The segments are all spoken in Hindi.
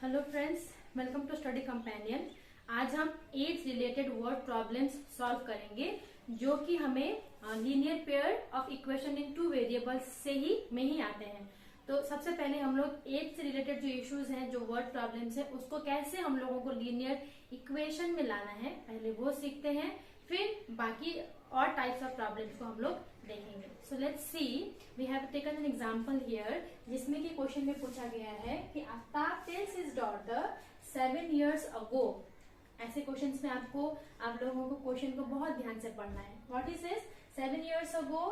Hello friends, welcome to study companion. आज हम age related word problems solve करेंगे जो कि हमें linear pair of equation in two variables से ही आते हैं। तो सबसे पहले हम लोग एज से रिलेटेड जो इश्यूज हैं, जो वर्ड प्रॉब्लम्स हैं, उसको कैसे हम लोगों को लीनियर इक्वेशन में लाना है पहले वो सीखते हैं, फिर बाकी और टाइप्स ऑफ प्रॉब्लम्स को हम लोग देखेंगे। So let's see, we have taken an example here जिसमें कि क्वेश्चन में पूछा गया है कि Aftab tells his daughter 7 years ago। ऐसे क्वेश्चंस में आप लोगों को क्वेश्चन को बहुत ध्यान से पढ़ना है। What is this? 7 years ago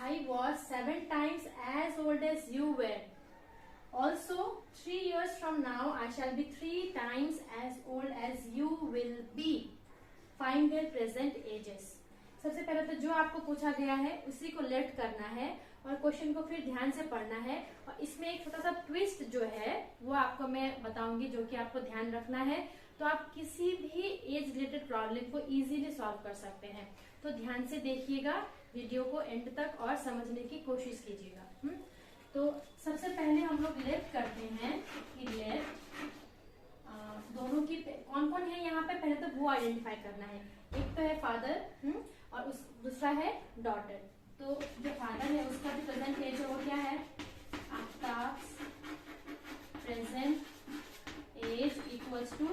I was 7 times as old as you were. Also 3 years from now I shall be 3 times as old as you will be. Find their present ages. सबसे पहले तो जो आपको पूछा गया है उसी को लेट करना है और क्वेश्चन को फिर ध्यान से पढ़ना है। और इसमें एक छोटा सा ट्विस्ट जो है वो आपको मैं बताऊंगी, जो कि आपको ध्यान रखना है, तो आप किसी भी एज रिलेटेड प्रॉब्लम को इजीली सॉल्व कर सकते हैं। तो ध्यान से देखिएगा वीडियो को एंड तक और समझने की कोशिश कीजिएगा। तो सबसे पहले हम लोग लेट करते हैं कि लेट दोनों की कौन कौन है यहाँ पे, पहले तो वो आइडेंटिफाई करना है। एक तो है फादर और दूसरा है डॉटर। तो जो फादर है उसका भी प्रेजेंट एज वो क्या है? Aftab's present age equals to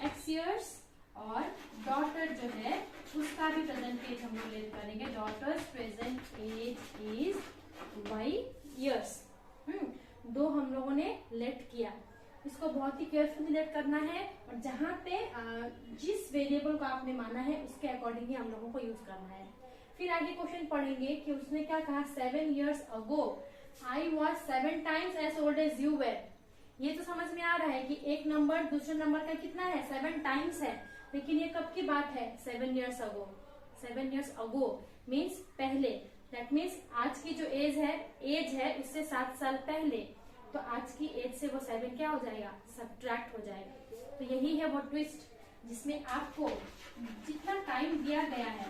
x years। और डॉटर जो है उसका भी प्रेजेंट एज हम लोग लेट करेंगे। Daughter's present age is y years। दो हम लोगों ने लेट किया, इसको बहुत ही केयरफुली लेट करना है और जहां पे जिस वेरिएबल को आपने माना है उसके अकॉर्डिंग ही हम लोगों को यूज करना है। फिर आगे क्वेश्चन पढ़ेंगे कि उसने क्या कहा, 7 years ago I was 7 times as old as you were। ये तो समझ में आ रहा है कि एक नंबर दूसरे नंबर का कितना है, 7 times है, लेकिन ये कब की बात है? 7 years ago। 7 years ago means पहले, दैट मीन्स आज की जो एज है उससे 7 साल पहले। तो आज की एज से वो 7 क्या हो जाएगा? सब्ट्रैक्ट हो जाएगा। तो यही है वो ट्विस्ट जिसमें आपको जितना टाइम दिया गया है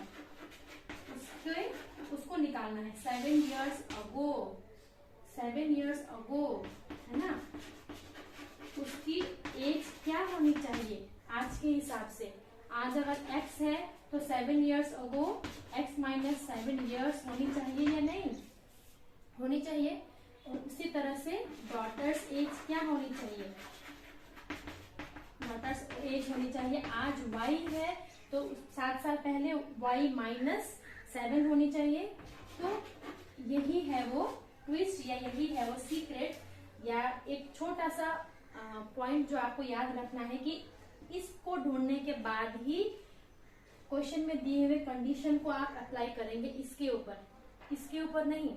उसको निकालना है। 7 years ago, 7 years ago है ना, उसकी एज क्या होनी चाहिए आज के हिसाब से? आज अगर x है तो 7 years ago x minus 7 years होनी चाहिए या नहीं होनी चाहिए? और उसी तरह से डॉटर्स एज क्या होनी चाहिए? डॉटर्स एज होनी चाहिए, आज y है तो 7 साल पहले y माइनस 7 होनी चाहिए। तो यही है वो ट्विस्ट या यही है वो सीक्रेट या एक छोटा सा पॉइंट जो आपको याद रखना है कि इसको ढूंढने के बाद ही क्वेश्चन में दिए हुए कंडीशन को आप अप्लाई करेंगे इसके ऊपर नहीं,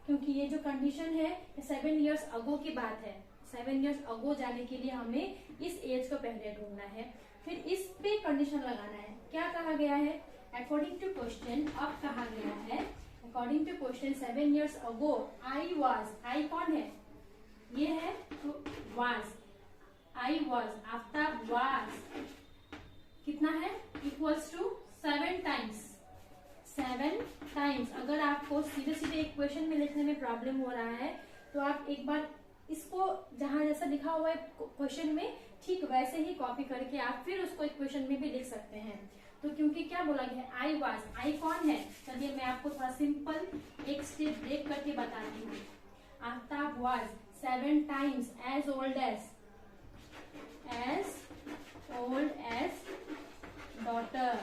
क्योंकि ये जो कंडीशन है 7 years ago की बात है। 7 years ago जाने के लिए हमें इस एज को पहले ढूंढना है, फिर इस पे कंडीशन लगाना है। क्या कहा गया है? अकॉर्डिंग टू क्वेश्चन, अब कहा गया है according to question 7 years ago I was, I कौन है? ये है तो was, I was, Aftab was कितना है? Equals to 7 times। 7 times। अगर आपको सीधे सीधे इक्वेशन में लिखने में प्रॉब्लम हो रहा है तो आप एक बार इसको जहां जैसा लिखा हुआ है क्वेश्चन में ठीक वैसे ही कॉपी करके आप फिर उसको इक्वेशन में भी लिख सकते हैं। तो क्योंकि क्या बोला गया है? आई वाज, आई कौन है? चलिए मैं आपको थोड़ा सिंपल एक स्टेप ब्रेक करके बताती हूँ। Aftab was 7 times as old as daughter,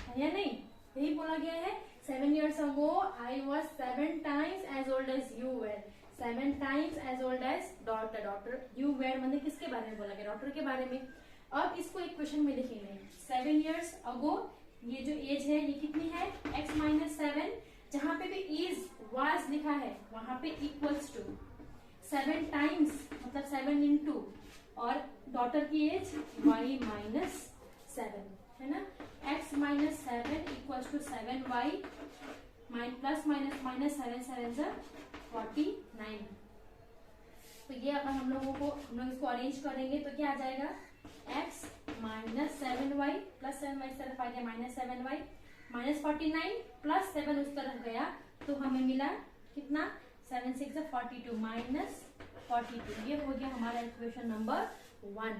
है या नहीं? यही बोला गया है। 7 years ago I was 7 times as old as you were। 7 times as old as daughter. Daughter you were मतलब किसके बारे में बोला गया? डॉटर के बारे में। अब इसको इक्वेशन में लिखेंगे। 7 years ago ये जो एज है ये कितनी है? x minus 7। जहां पे भी is was लिखा है वहां पे इक्वल्स टू 7 times मतलब 7 into और डॉटर की एज y minus 7 है ना। x minus 7 equals to 7y plus minus minus 7 7 जा 49। तो ये अगर हम लोग इसको अरेंज करेंगे तो क्या आ जाएगा? x minus 7y plus 7y इस तरफ आ गया माइनस 7y माइनस 49 प्लस 7 उस तरफ गया तो हमें मिला कितना? 7 6 42 माइनस 42। ये हो गया हमारा इक्वेशन नंबर 1।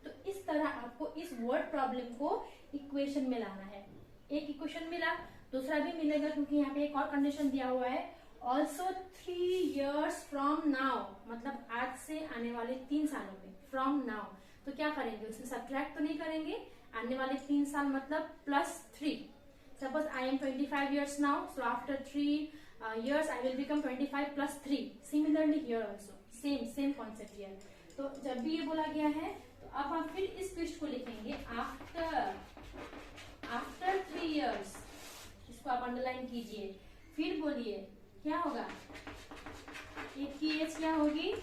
तो इस तरह आपको इस वर्ड प्रॉब्लम को इक्वेशन में लाना है। एक इक्वेशन मिला, दूसरा भी मिलेगा क्योंकि यहाँ पे एक और कंडीशन दिया हुआ है, ऑल्सो 3 years फ्रॉम नाउ, मतलब आज से आने वाले 3 सालों में, फ्रॉम नाउ। तो क्या करेंगे, उसमें सब्ट्रैक्ट तो नहीं करेंगे, आने वाले 3 साल मतलब +3। Suppose I am 25 years now, so after 3 years I will become 25 + 3। Similarly here also same concept here। तो जब भी ये बोला गया है तो अब हम फिर इस ट्विस्ट को लिखेंगे आफ्टर 3 years। इसको आप अंडरलाइन कीजिए, फिर बोलिए क्या होगा, एक की एज क्या होगी,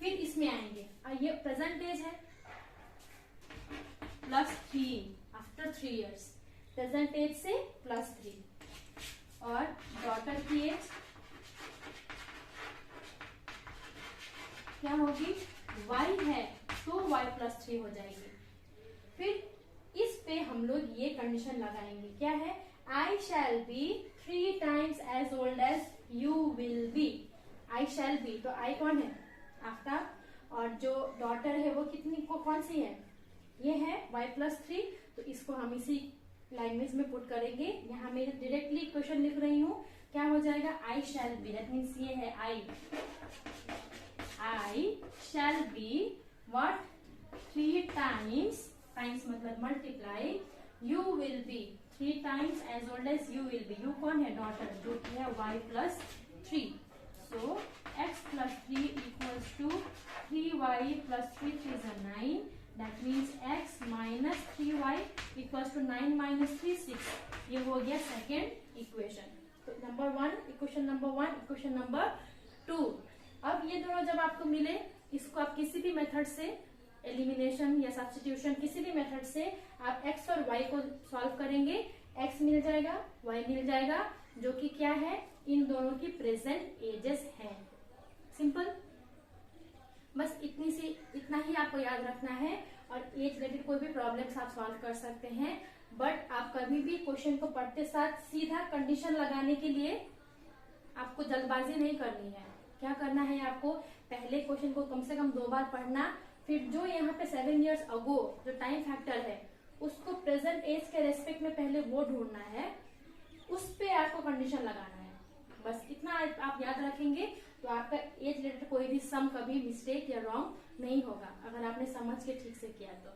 फिर इसमें आएंगे और ये प्रेजेंट एज है +3 आफ्टर 3 years, प्रेजेंट एज से +3। और डॉटर की एज क्या होगी, y है तो y +3 हो जाएगी। फिर इस पे हम लोग ये कंडीशन लगाएंगे, क्या है, I shall be 3 times as old as you will be। I shall be, तो I कौन है, आफ्टर, और जो डॉटर है वो कितनी को कौन सी है, ये है y +3। तो इसको हम इसी लैंग्वेज में पुट करेंगे। यहाँ मैं डायरेक्टली इक्वेशन लिख रही हूँ, क्या हो जाएगा, I shall be, that means ये है I shall be what, 3 times, times मतलब multiply, you will be 3 times as old as you will be। you कौन है, डॉटर, जो कि है y +3। so x +3 equals to 3y + 3 3 is 9। that means x minus 3y equals to 9 minus 3 6। ये हो गया सेकेंड इक्वेशन। तो number 1 equation number 1, equation number 2। अब ये दोनों जब आपको मिले, इसको आप किसी भी मेथड से, एलिमिनेशन या सब्स्टिट्यूशन, किसी भी मेथड से आप x और y को सॉल्व करेंगे, x मिल जाएगा, y मिल जाएगा, जो कि क्या है, इन दोनों की प्रेजेंट एजेस है। सिंपल, बस इतना ही आपको याद रखना है। और एज रिलेटेड कोई भी प्रॉब्लम्स आप सॉल्व कर सकते हैं, बट आप कभी भी क्वेश्चन को पढ़ते साथ सीधा कंडीशन लगाने के लिए आपको जल्दबाजी नहीं करनी है। क्या करना है, आपको पहले क्वेश्चन को कम से कम 2 बार पढ़ना, फिर जो यहाँ पे 7 years अगो जो टाइम फैक्टर है उसको प्रेजेंट एज के रेस्पेक्ट में पहले वो ढूंढना है, उस पे आपको कंडीशन लगाना है। बस इतना आप याद रखेंगे तो आपका एज रिलेटेड कोई भी सम कभी मिस्टेक या रॉन्ग नहीं होगा, अगर आपने समझ के ठीक से किया तो।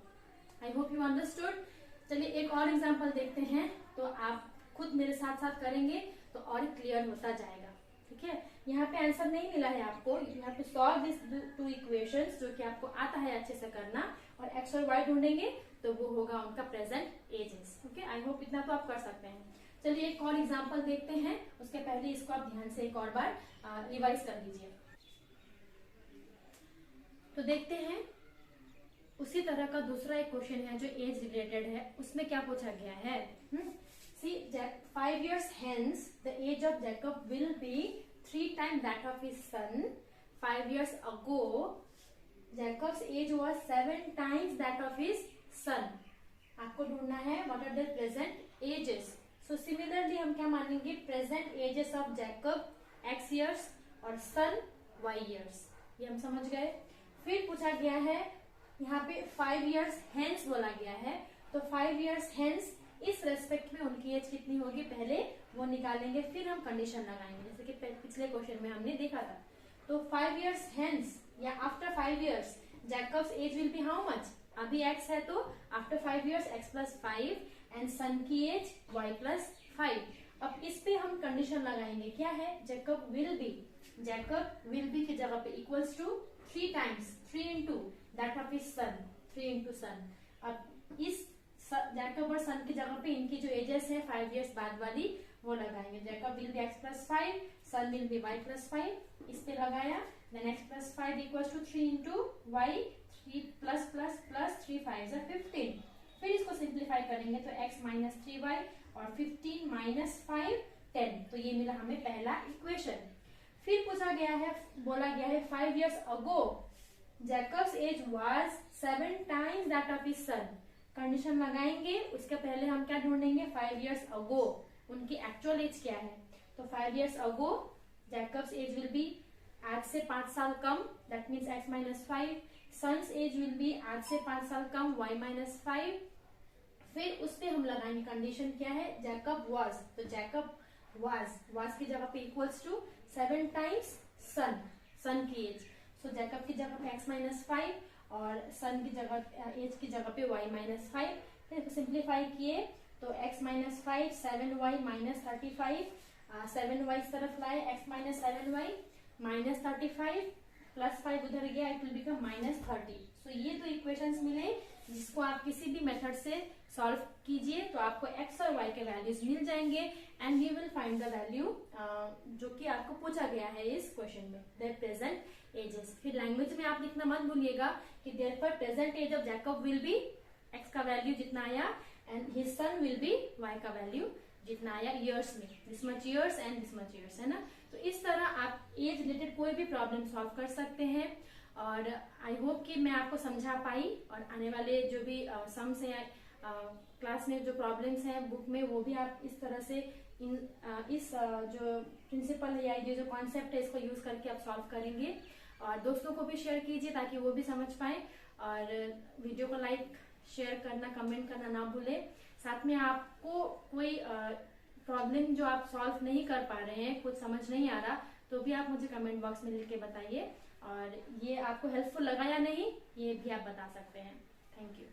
I hope you understood. चलिए एक और एग्जाम्पल देखते हैं, तो आप खुद मेरे साथ साथ करेंगे तो और क्लियर होता जाएगा। ठीक है, यहाँ पे आंसर नहीं मिला है आपको, you have to solve this 2 equations, जो कि आपको आता है अच्छे से करना, और x और y ढूंढेंगे तो वो होगा उनका present ages. Okay, I hope इतना तो आप कर सकते हैं। चलिए एक और एग्जांपल देखते हैं, उसके पहले इसको आप ध्यान से एक और बार रिवाइज कर लीजिए। तो देखते हैं उसी तरह का दूसरा एक क्वेश्चन है जो एज रिलेटेड है, उसमें क्या पूछा गया है। See, 5 years hence, the age of Jacob will be 3 times that of his son. 5 years ago, Jacob's age was 7 times that of his son. आपको ढूंढना है what are the present ages. So similarly हम क्या मानेंगे, present ages of Jacob x years और son y years। ये हम समझ गए। फिर पूछा गया है यहाँ पे 5 years hence बोला गया है, तो 5 years hence इस रेस्पेक्ट में उनकी एज कितनी होगी पहले वो निकालेंगे, फिर हम कंडीशन लगाएंगे, जैसे कि पिछले क्वेश्चन में हमने देखा था। तो 5 years hence या after 5 years Jacob's age will be how much, अभी x है तो after 5 years x + 5 and son की एज y + 5। अब इस पे हम कंडीशन लगाएंगे, क्या है, जैकब विल बी की जगह पे equals to 3 times 3 into that of his son, 3 into son. अब इस जैकब और सन की जगह पे इनकी जो एजेस है 5 years बाद वाली वो लगाएंगे। Jacob will be x + 5, son will be y + 5। इस पे लगाया, then x + 5 equals to 3 into y, 3 + 3 5 are 15। फिर इसको सिंप्लीफाई करेंगे तो x - 3y और 15 - 5 10। तो ये मिला हमें पहला इक्वेशन। फिर पूछा गया है, बोला गया है 5 years ago Jacob's age was 7 times that of his son. Condition लगाएंगे, उसके पहले हम क्या ढूंढेंगे, 5 years अगो उनकी एक्चुअल एज क्या है। तो 5 years ago Jacob's age will be आज से 5 साल कम, that means x minus 5। Son's age will be आज से 5 साल कम, y माइनस 5। फिर उस पे हम लगाएंगे कंडीशन क्या है, जैकब वाज, तो जैकब वाज की जगह पे इक्वल्स टू 7 टाइम्स सन की एज। सो जैकब की जगह पे x माइनस 5 और सन की जगह एज की जगह पे y माइनस 5। फिर सिंप्लीफाई किए तो x minus 5, 7y minus 35, 7y इस तरफ लाए, x minus 7y minus 35 plus 5 उधर गया, इट विल बिकम माइनस 30। सो ये तो इक्वेशंस मिले जिसको आप किसी भी मेथड से सॉल्व कीजिए तो आपको x और y के वैल्यूज मिल जाएंगे and you will find the value जो कि आपको पूछा गया है इस क्वेश्चन में, देयर प्रेजेंट एजेस। फिर लैंग्वेज में आप लिखना मत भूलिएगा कि therefore present age of Jacob will be x का वैल्यू जितना आया and his son will be y का वैल्यू जितना आया ईयर्स में, this much years and this much years, है ना। तो इस तरह आप एज रिलेटेड कोई भी प्रॉब्लम सॉल्व कर सकते हैं और आई होप कि मैं आपको समझा पाई और आने वाले जो भी सम्स हैं क्लास में जो प्रॉब्लम्स हैं बुक में वो भी आप इस तरह से इस जो प्रिंसिपल है या ये जो कॉन्सेप्ट है इसको यूज करके आप सॉल्व करेंगे और दोस्तों को भी शेयर कीजिए ताकि वो भी समझ पाए और वीडियो को लाइक शेयर करना, कमेंट करना ना भूलें। साथ में आपको कोई प्रॉब्लम जो आप सॉल्व नहीं कर पा रहे हैं, कुछ समझ नहीं आ रहा, तो भी आप मुझे कमेंट बॉक्स में लिख के बताइए और ये आपको हेल्पफुल लगा या नहीं ये भी आप बता सकते हैं। Thank you.